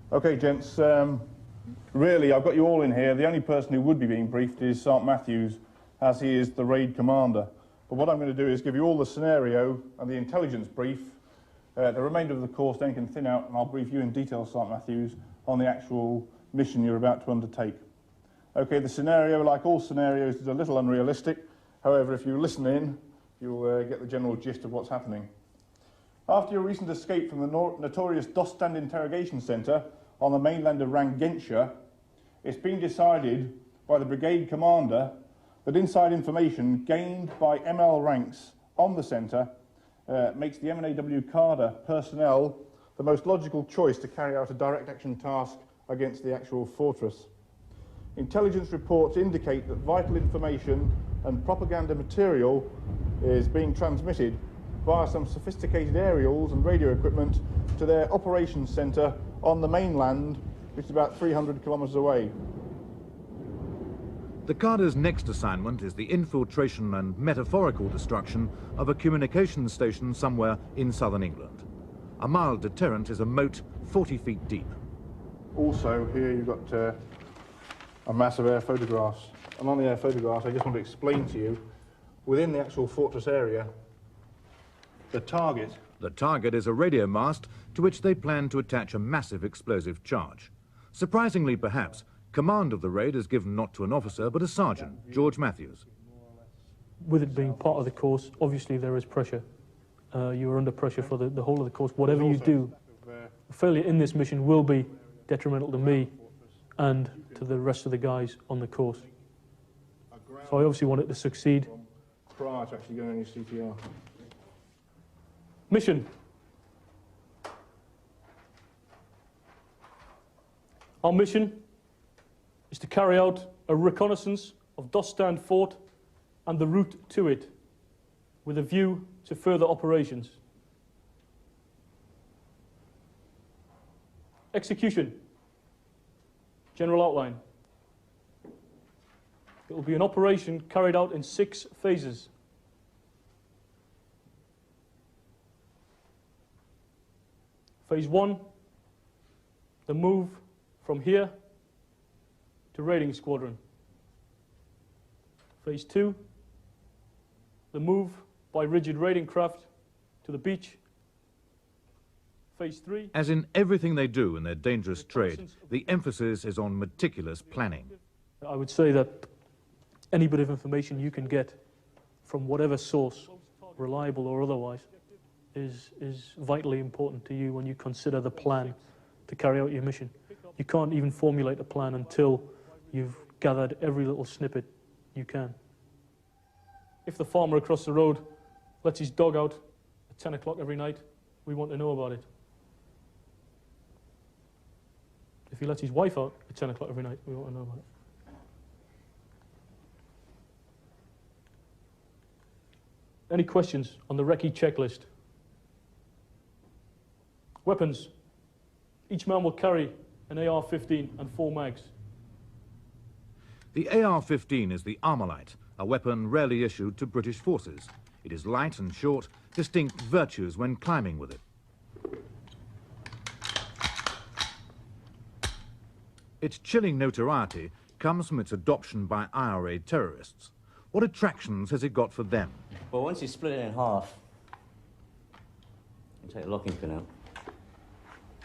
Okay, gents, really, I've got you all in here. The only person who would be being briefed is Sergeant Matthews, as he is the raid commander. But what I'm going to do is give you all the scenario and the intelligence brief. The remainder of the course then can thin out, and I'll brief you in detail, Sergeant Matthews, on the actual mission you're about to undertake. Okay, the scenario, like all scenarios, is a little unrealistic. However, if you listen in, you'll get the general gist of what's happening. After your recent escape from the notorious Dostand interrogation centre on the mainland of Rangentia, it's been decided by the brigade commander that inside information gained by ML ranks on the centre makes the MNAW Cadre personnel the most logical choice to carry out a direct action task against the actual fortress. Intelligence reports indicate that vital information and propaganda material is being transmitted via some sophisticated aerials and radio equipment to their operations centre on the mainland, which is about 300 kilometres away. The Cadre's next assignment is the infiltration and metaphorical destruction of a communications station somewhere in southern England. A mild deterrent is a moat 40 feet deep. Also, here you've got a mass of air photographs. And on the air photographs, I just want to explain to you, within the actual fortress area, the target. The target is a radio mast to which they plan to attach a massive explosive charge. Surprisingly, perhaps, command of the raid is given not to an officer, but a sergeant, George Matthews. With it being part of the course, obviously there is pressure. You are under pressure for the whole of the course. Whatever you do, failure in this mission will be detrimental to me and to the rest of the guys on the course. So I obviously want it to succeed. Prior to actually going on your CPR. Mission. Our mission is to carry out a reconnaissance of Dostand Fort and the route to it, with a view to further operations. Execution. General outline. It will be an operation carried out in 6 phases. Phase 1, the move from here to raiding squadron. Phase 2, the move by rigid raiding craft to the beach. Phase 3... As in everything they do in their dangerous trade, the emphasis is on meticulous planning. I would say that any bit of information you can get from whatever source, reliable or otherwise, is vitally important to you when you consider the plan to carry out your mission. You can't even formulate a plan until you've gathered every little snippet you can. If the farmer across the road lets his dog out at 10 o'clock every night, we want to know about it. If he lets his wife out at 10 o'clock every night, we want to know about it. Any questions on the recce checklist? Weapons. Each man will carry an AR-15 and 4 mags. The AR-15 is the Armalite, a weapon rarely issued to British forces. It is light and short, distinct virtues when climbing with it. Its chilling notoriety comes from its adoption by IRA terrorists. What attractions has it got for them? Well, once you split it in half, you take the locking pin out,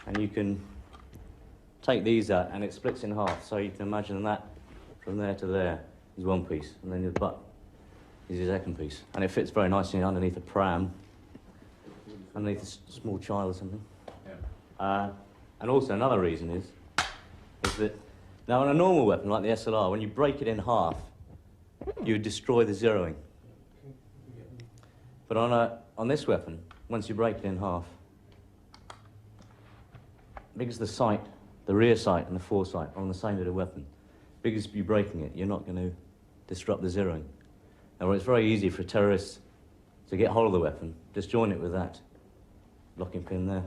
and you can take these out, and it splits in half. So you can imagine that from there to there is one piece, and then the butt is the second piece. And it fits very nicely underneath a pram, underneath a small child or something. Yeah. And also another reason is that now on a normal weapon like the SLR, when you break it in half, you destroy the zeroing. But on this weapon, once you break it in half, because the sight, the rear sight and the foresight are on the same bit of weapon, because you're breaking it, you're not going to disrupt the zeroing. Now, it's very easy for terrorists to get hold of the weapon, just join it with that locking pin there,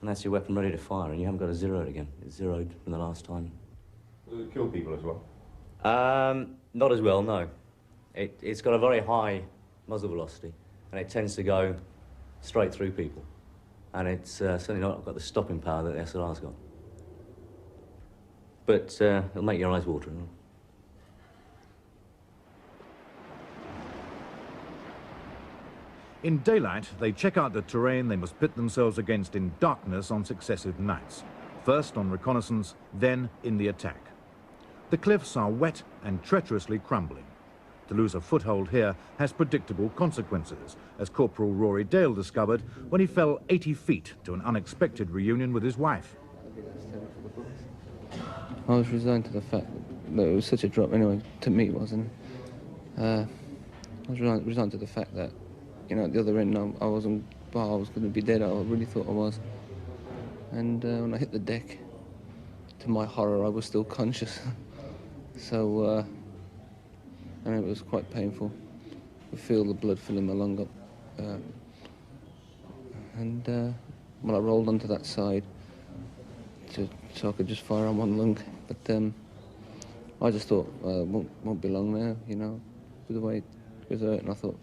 and that's your weapon ready to fire, and you haven't got to zero it again. It's zeroed from the last time. Does it kill people as well? Not as well, no. It's got a very high muzzle velocity, and it tends to go straight through people. and it's certainly not got the stopping power that the SLR's got. But it'll make your eyes water. In daylight, they check out the terrain they must pit themselves against in darkness on successive nights. First on reconnaissance, then in the attack. The cliffs are wet and treacherously crumbling. To lose a foothold here has predictable consequences, as Corporal Rory Dale discovered when he fell 80 feet to an unexpected reunion with his wife. I was resigned to the fact that it was such a drop anyway, to me it wasn't. I was resigned to the fact that, you know, at the other end I wasn't, well, I was going to be dead, I really thought I was. And when I hit the deck, to my horror, I was still conscious. So, and it was quite painful. I feel the blood filling my lung up. Well, I rolled onto that side so I could just fire on one lung. But I just thought, it won't be long now, you know, with the way it was hurt. And I thought,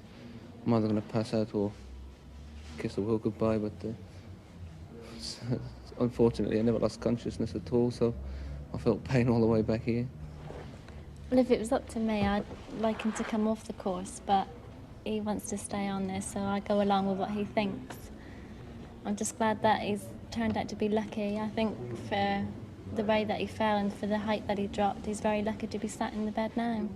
I'm either going to pass out or kiss the world goodbye. But unfortunately, I never lost consciousness at all, so I felt pain all the way back here. Well, if it was up to me, I'd like him to come off the course, but he wants to stay on there, so I go along with what he thinks. I'm just glad that he's turned out to be lucky. I think for the way that he fell and for the height that he dropped, he's very lucky to be sat in the bed now.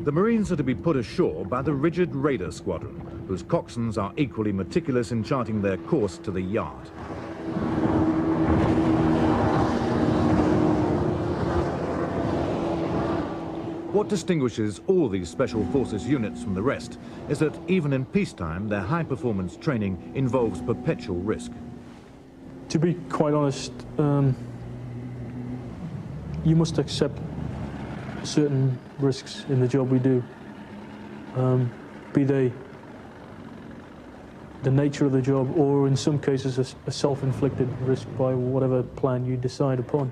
The Marines are to be put ashore by the rigid raider squadron, whose coxswains are equally meticulous in charting their course to the yard. What distinguishes all these Special Forces units from the rest is that even in peacetime, their high-performance training involves perpetual risk. To be quite honest, you must accept certain risks in the job we do, be they the nature of the job or in some cases a self-inflicted risk by whatever plan you decide upon.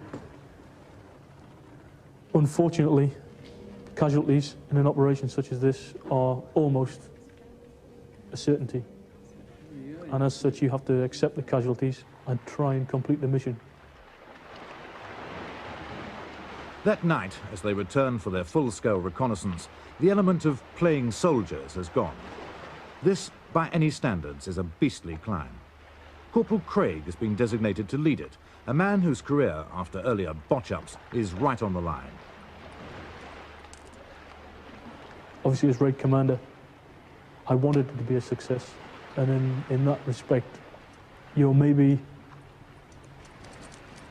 Unfortunately, casualties in an operation such as this are almost a certainty, and as such you have to accept the casualties and try and complete the mission. That night, as they return for their full-scale reconnaissance, the element of playing soldiers has gone. This, by any standards, is a beastly climb. Corporal Craig has been designated to lead it, a man whose career, after earlier botch-ups, is right on the line. Obviously, as raid commander, I wanted it to be a success, and in that respect, you're maybe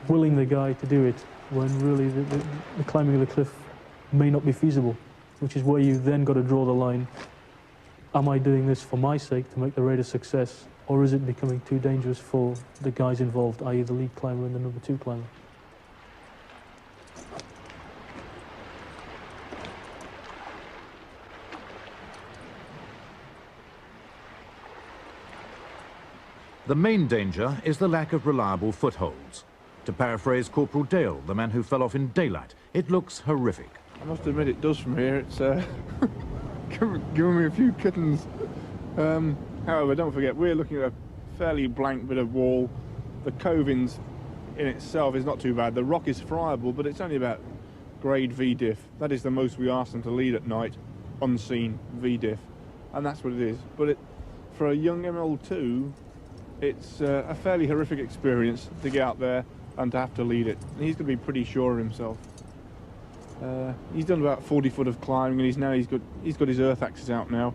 willing the guy to do it when really the climbing of the cliff may not be feasible, which is where you then got to draw the line. Am I doing this for my sake to make the raid a success, or is it becoming too dangerous for the guys involved, i.e. the lead climber and the number 2 climber? The main danger is the lack of reliable footholds. To paraphrase Corporal Dale, the man who fell off in daylight, it looks horrific. I must admit it does from here. It's giving me a few kittens. However, don't forget, we're looking at a fairly blank bit of wall. The covings in itself is not too bad. The rock is friable, but it's only about grade V diff. That is the most we ask them to lead at night, unseen V diff. And that's what it is. But for a young ML2, it's a fairly horrific experience to get out there and to have to lead it. And he's going to be pretty sure of himself. He's done about 40 foot of climbing, and he's got his earth axes out now.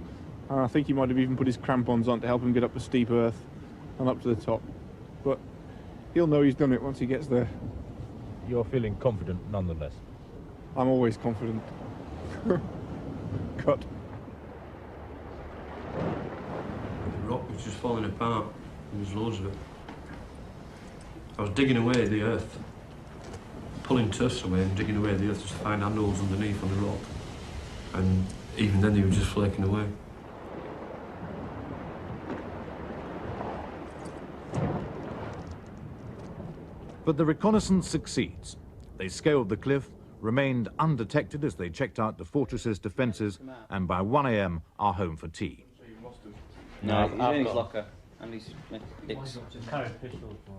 And I think he might have even put his crampons on to help him get up the steep earth and up to the top. But he'll know he's done it once he gets there. You're feeling confident nonetheless? I'm always confident. Cut. The rock was just falling apart. There was loads of it. I was digging away the earth, pulling turfs away and digging away the earth just to find handholds underneath on the rock. And even then they were just flaking away. But the reconnaissance succeeds. They scaled the cliff, remained undetected as they checked out the fortress's defences, and by 1 AM are home for tea. No, I've he's in his got- locker. And he's...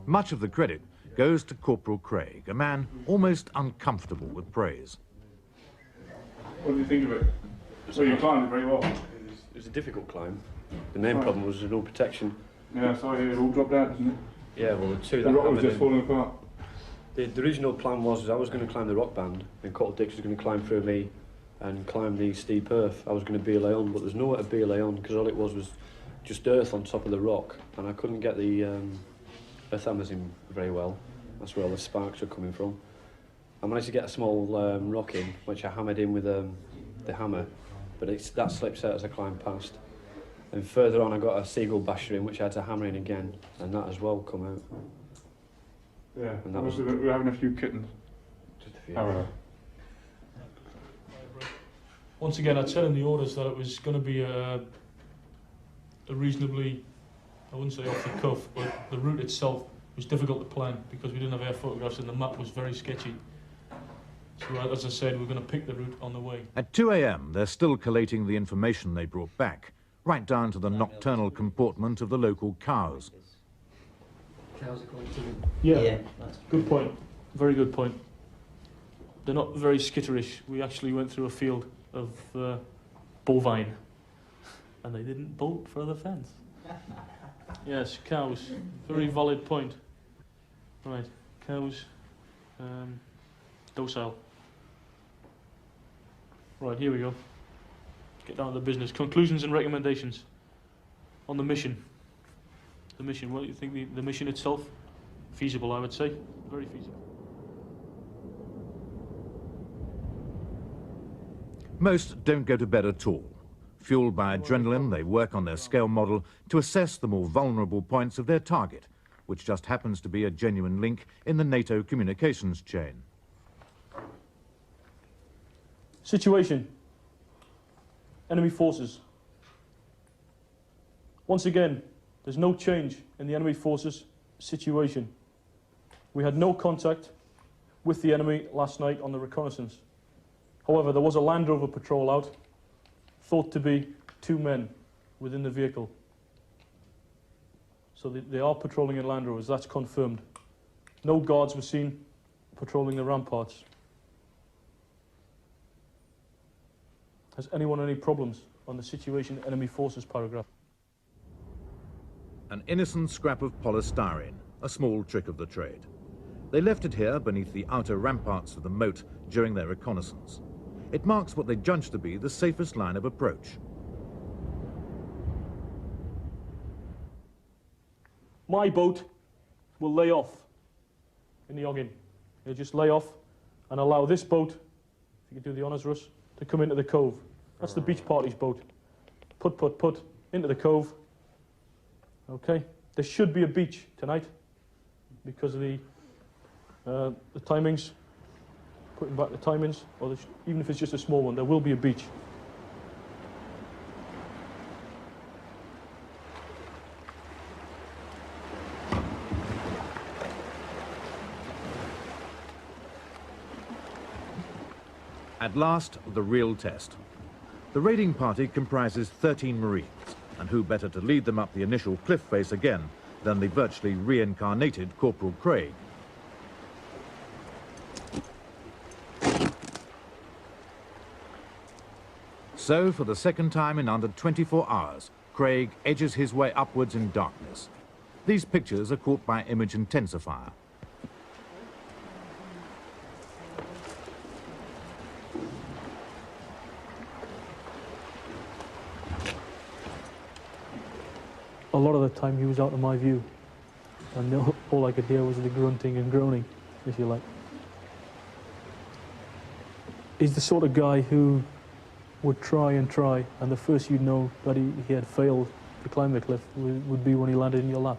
Much of the credit goes to Corporal Craig, a man almost uncomfortable with praise. What do you think of it? So you climbed it very well. It was a difficult climb. The main problem was there's no protection. Yeah, so it all dropped out, didn't it? Yeah, well, the two The that rock was hammered just in- falling apart. The original plan was I was going to climb the rock band and Colt Dix was going to climb through me and climb the steep earth. I was going to belay on, but there's nowhere to belay on because all it was just earth on top of the rock, and I couldn't get the earth hammers in very well. That's where all the sparks were coming from. I managed to get a small rock in, which I hammered in with the hammer, but that slips out as I climbed past. And further on I got a seagull basher in, which I had to hammer in again, and that as well come out. Yeah, And that was- we were having a few kittens. Just a few. However. Once again, I'd said in the orders that it was going to be a reasonably, I wouldn't say off the cuff, but the route itself was difficult to plan because we didn't have air photographs and the map was very sketchy. So as I said, we're going to pick the route on the way. At 2 a.m., they're still collating the information they brought back, right down to the nocturnal comportment of the local cows. Yeah, good point. Very good point. They're not very skitterish. We actually went through a field of bovine, and they didn't bolt for the fence. Yes, cows. Very valid point. Right, cows, docile. Right, here we go. Get down to the business. Conclusions and recommendations on the mission. The mission, what do you think the mission itself? Feasible, I would say. Very feasible. Most don't go to bed at all. Fueled by adrenaline, they work on their scale model to assess the more vulnerable points of their target, which just happens to be a genuine link in the NATO communications chain. Situation. Enemy forces. Once again, there's no change in the enemy forces situation. We had no contact with the enemy last night on the reconnaissance. However, there was a Land Rover patrol out, thought to be 2 men within the vehicle. So they are patrolling in Land Rovers, that's confirmed. No guards were seen patrolling the ramparts. Has anyone any problems on the situation enemy forces paragraph? An innocent scrap of polystyrene, a small trick of the trade. They left it here beneath the outer ramparts of the moat during their reconnaissance. It marks what they judge to be the safest line of approach. My boat will lay off in the Oggin. It'll just lay off and allow this boat, if you could do the honours, Russ, to come into the cove. That's the beach party's boat. Put, into the cove. Okay, there should be a beach tonight because of the timings, putting back the timings, or even if it's just a small one, there will be a beach. At last, the real test. The raiding party comprises 13 Marines, and who better to lead them up the initial cliff face again than the virtually reincarnated Corporal Craig. So, for the second time in under 24 hours, Craig edges his way upwards in darkness. These pictures are caught by image intensifier. A lot of the time he was out of my view, and all I could hear was the grunting and groaning, if you like. He's the sort of guy who would try, and the first you'd know that he had failed to climb the cliff would be when he landed in your lap.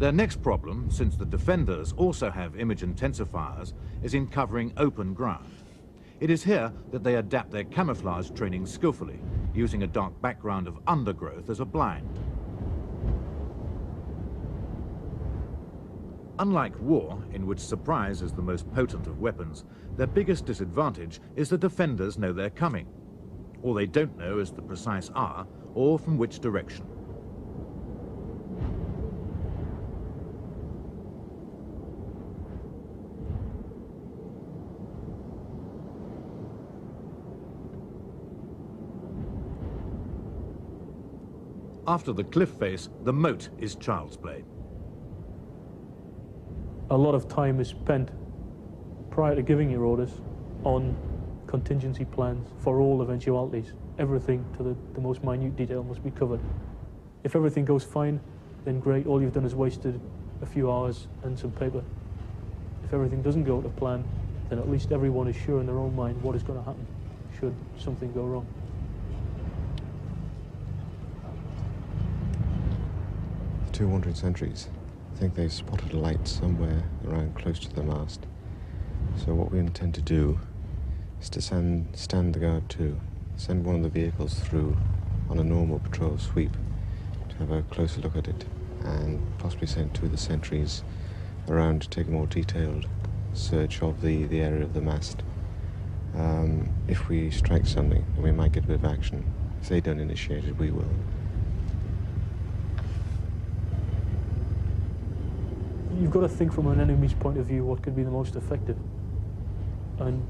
Their next problem, since the defenders also have image intensifiers, is in covering open ground. It is here that they adapt their camouflage training skillfully, using a dark background of undergrowth as a blind. Unlike war, in which surprise is the most potent of weapons, their biggest disadvantage is the defenders know they're coming. All they don't know is the precise hour or from which direction. After the cliff face, the moat is child's play. A lot of time is spent prior to giving your orders on contingency plans for all eventualities. Everything to the most minute detail must be covered. If everything goes fine, then great, all you've done is wasted a few hours and some paper. If everything doesn't go to plan, then at least everyone is sure in their own mind what is going to happen should something go wrong. The two wandering sentries, I think they've spotted a light somewhere around close to the mast. So what we intend to do is to stand the guard to, send one of the vehicles through on a normal patrol sweep to have a closer look at it, and possibly send two of the sentries around to take a more detailed search of the area of the mast. If we strike something, then we might get a bit of action. If they don't initiate it, we will. You've got to think from an enemy's point of view what could be the most effective. And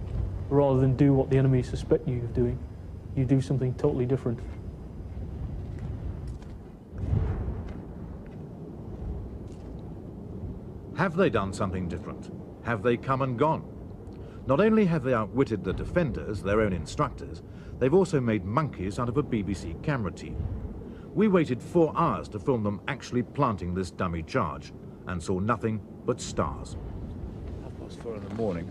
rather than do what the enemy suspect you of doing, you do something totally different. Have they done something different? Have they come and gone? Not only have they outwitted the defenders, their own instructors, they've also made monkeys out of a BBC camera team. We waited 4 hours to film them actually planting this dummy charge, and saw nothing but stars. 4:30 in the morning.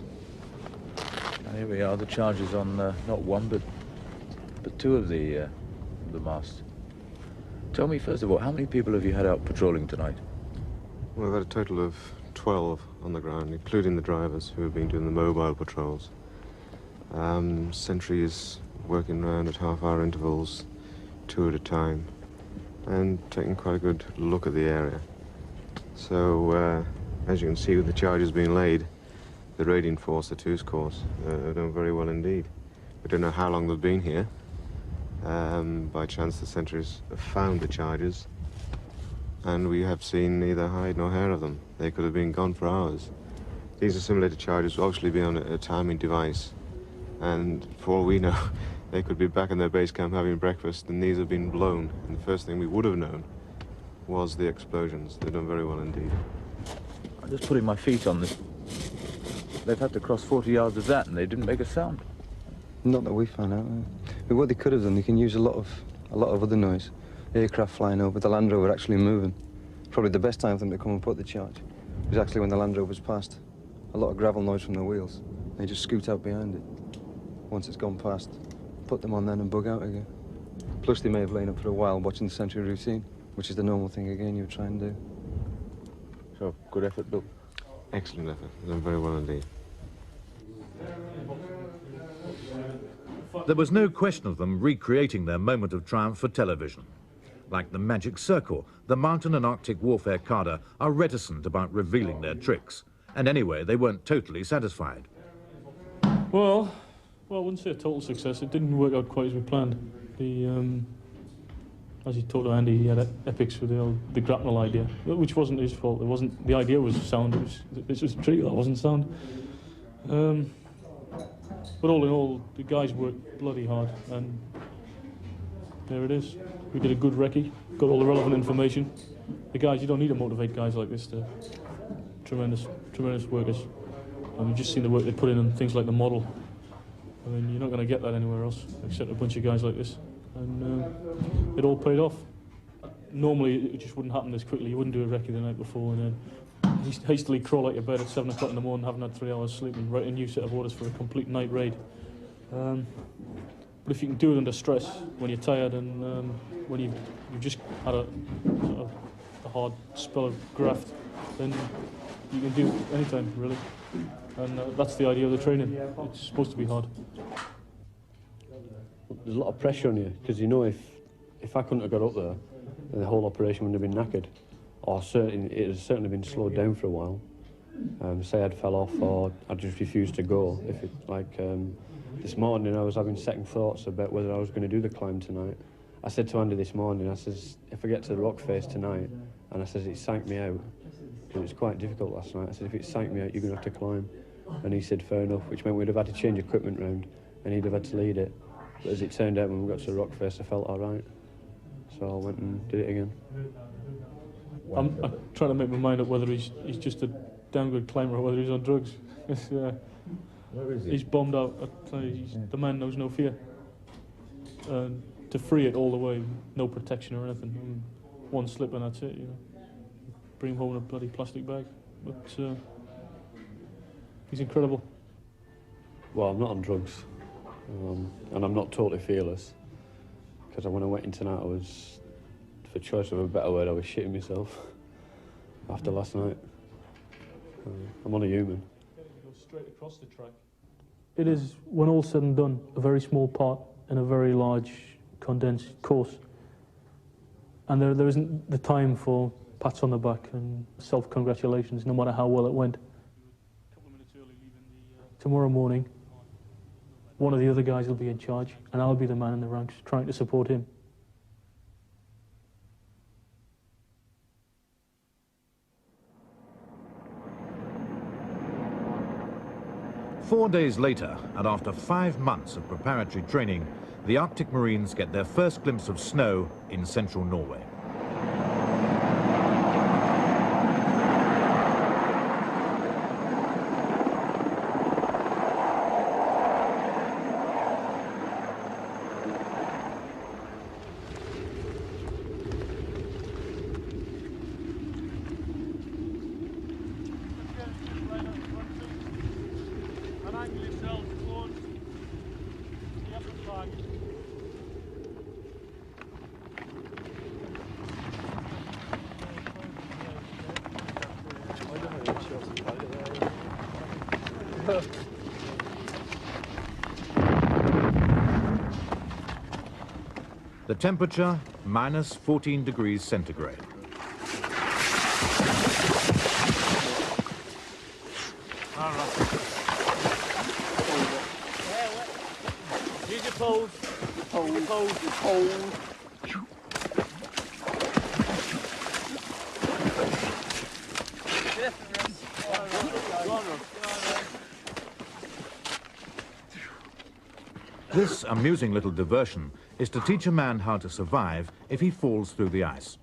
And here we are, the charge is on not one but two of the masts. Tell me first of all, how many people have you had out patrolling tonight? Well, we've had a total of 12 on the ground, including the drivers who have been doing the mobile patrols. Sentries working around at half-hour intervals, 2 at a time, and taking quite a good look at the area. So, as you can see with the charges being laid, the raiding force, the Two's course, have done very well indeed. We don't know how long they've been here. By chance the sentries have found the charges, and we have seen neither hide nor hair of them. They could have been gone for hours. These assimilated charges will obviously be on a timing device, and for all we know, they could be back in their base camp having breakfast, and these have been blown. And the first thing we would have known was the explosions. They've done very well indeed. I'm just putting my feet on this. They've had to cross 40 yards of that, and they didn't make a sound. Not that we found out. But what they could have done, they can use a lot of other noise. Aircraft flying over, the Land Rover actually moving. Probably the best time for them to come and put the charge was actually when the Land Rover's passed. A lot of gravel noise from the wheels. They just scoot out behind it. Once it's gone past, put them on then and bug out again. Plus they may have lain up for a while watching the sentry routine, which is the normal thing again you would try and do. So, good effort, Bill. Excellent effort. They've done very well indeed. There was no question of them recreating their moment of triumph for television. Like the magic circle, the mountain and Arctic warfare cadre are reticent about revealing their tricks. And anyway, they weren't totally satisfied. Well, I wouldn't say a total success. It didn't work out quite as we planned. As he talked to Andy, he had epics with the grapnel idea, which wasn't his fault. It wasn't. The idea was sound. It was just a trick that wasn't sound. But all in all, the guys worked bloody hard, and there it is. We did a good recce, got all the relevant information. The guys, you don't need to motivate guys like this. They're tremendous workers. And you've just seen the work they put in on things like the model. I mean, you're not going to get that anywhere else, except a bunch of guys like this. And it all paid off. Normally, it just wouldn't happen this quickly. You wouldn't do a recce the night before and then hastily crawl out your bed at 7 o'clock in the morning, having had 3 hours sleep, and write a new set of orders for a complete night raid. But if you can do it under stress, when you're tired and when you've just had a hard spill of graft, then you can do it anytime, really. And that's the idea of the training. It's supposed to be hard. There's a lot of pressure on you, because you know if I couldn't have got up there, then the whole operation wouldn't have been knackered. Or it has certainly been slowed down for a while. Say I'd fell off or I'd just refused to go. If it, like this morning I was having second thoughts about whether I was going to do the climb tonight. I said to Andy this morning, I says, if I get to the rock face tonight, and I says it sank me out, because it was quite difficult last night, I said if it sank me out you're going to have to climb. And he said fair enough, which meant we'd have had to change equipment round and he'd have had to lead it. But as it turned out, when we got to the rock face I felt alright. So I went and did it again. I'm trying to make my mind up whether he's just a damn good climber or whether he's on drugs. Where is he? He's bombed out. I tell you, the man knows no fear. To free it all the way, no protection or anything. And one slip and that's it, you know. Bring him home in a bloody plastic bag. But he's incredible. Well, I'm not on drugs, and I'm not totally fearless. Because when I went in tonight, I was, for choice of a better word, I was shitting myself after last night. I'm only human. Go straight across the track. It is, when all said and done, a very small part in a very large, condensed course. And there isn't the time for pats on the back and self-congratulations, no matter how well it went. Tomorrow morning, one of the other guys will be in charge, and I'll be the man in the ranks trying to support him. Four days later, and after 5 months of preparatory training, the Arctic Marines get their first glimpse of snow in central Norway. The temperature, minus 14 degrees centigrade. Use your poles. Your poles. This amusing little diversion is to teach a man how to survive if he falls through the ice.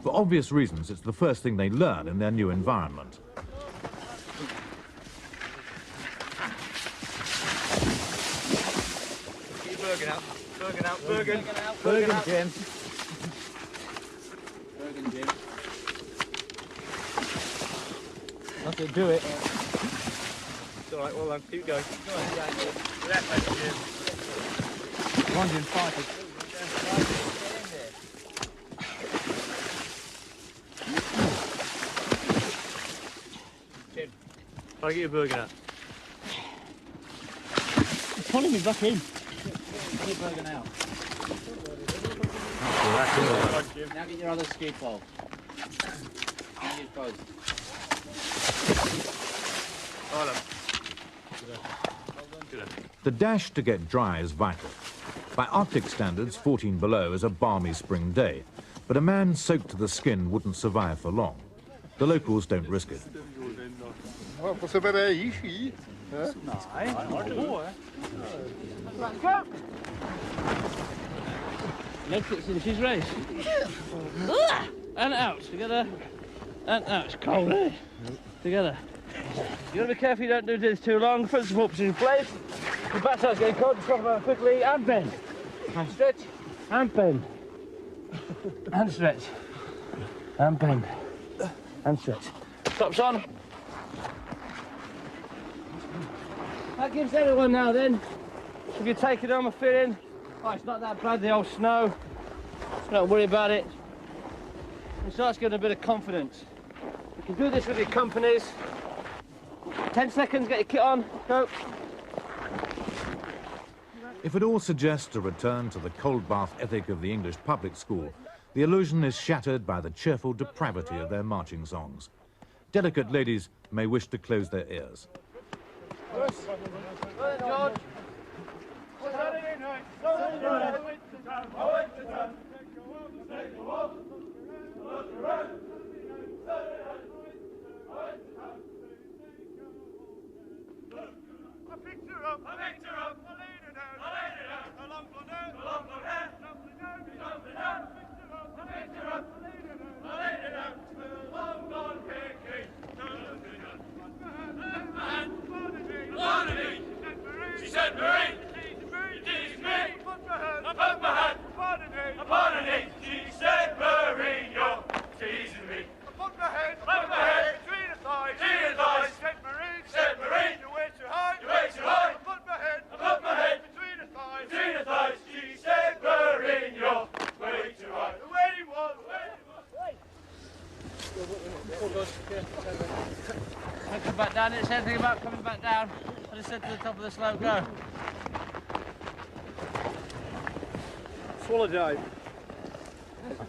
For obvious reasons, it's the first thing they learn in their new environment. Keep Bergen out. Bergen out. Bergen. Bergen, Jim. Bergen, Jim. That's it, do it. It's all right, well done. Keep going. Go on, Jim. Left, Jim. Come on, Jim, fight it. Jim, try to get your Bergen out. He's pulling me back in. Get your Bergen out. Now get your other ski pole. Now use both. Well done. The dash to get dry is vital. By Arctic standards, 14 below is a balmy spring day, but a man soaked to the skin wouldn't survive for long. The locals don't risk it. Leg fits in, she's raised. And out, together. And out, it's cold, eh? Together. You gotta be careful you don't do this too long. Front support position in place. The backside's getting cold, just drop them out quickly and bend. And stretch, and bend. And stretch. And bend. And stretch. Stops on. That gives everyone now then. If you take it on, a fit in. Oh, it's not that bad, the old snow. Don't worry about it. It starts getting a bit of confidence. You can do this with your companies. 10 seconds, get your kit on, go. If it all suggests a return to the cold bath ethic of the English public school, the illusion is shattered by the cheerful depravity of their marching songs. Delicate ladies may wish to close their ears. George. She said, Marie, it is me. I put my hand upon her knee. She said, Marie, you're teasing me. I put my head between her thighs. She said, Marie, you're way too high. I put my head between her thighs. She said, Marie, you're way too high. The way he was. Don't come back down, didn't say anything about coming back down. I just said to the top of the slope, go. Swallow dive.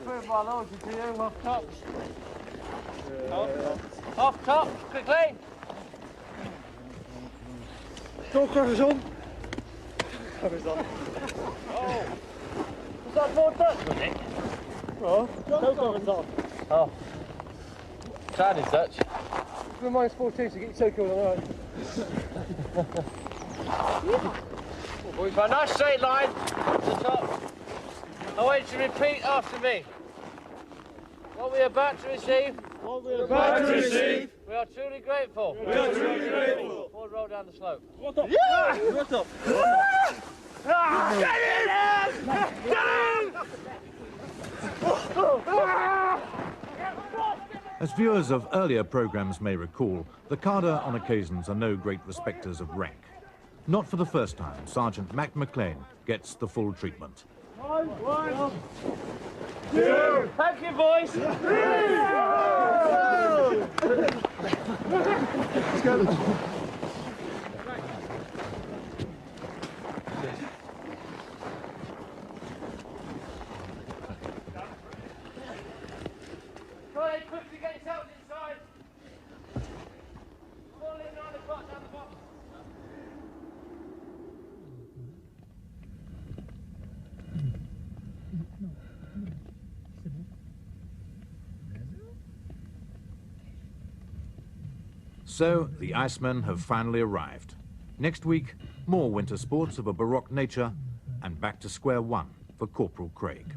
Prove my loyalty to you, off top. Off top, quickly. Go covers on. Covers on. Oh. Was that more Dutch, wasn't it? Oh, go covers on. Oh. Sounded Dutch. We're -14, so get your take on the line. We've got a nice straight line to the top. I want you to repeat after me. What we are about to receive. We are truly grateful. Forward roll down the slope. What up? Yeah! What up? As viewers of earlier programmes may recall, the Cadre on occasions are no great respecters of rank. Not for the first time, Sergeant Mac McLean gets the full treatment. 1, 2. Thank you, boys. 3. Go ahead, quickly get yourselves inside. Come on, leave 9 o'clock down the bottom. So, the Icemen have finally arrived. Next week, more winter sports of a baroque nature, and back to square one for Corporal Craig.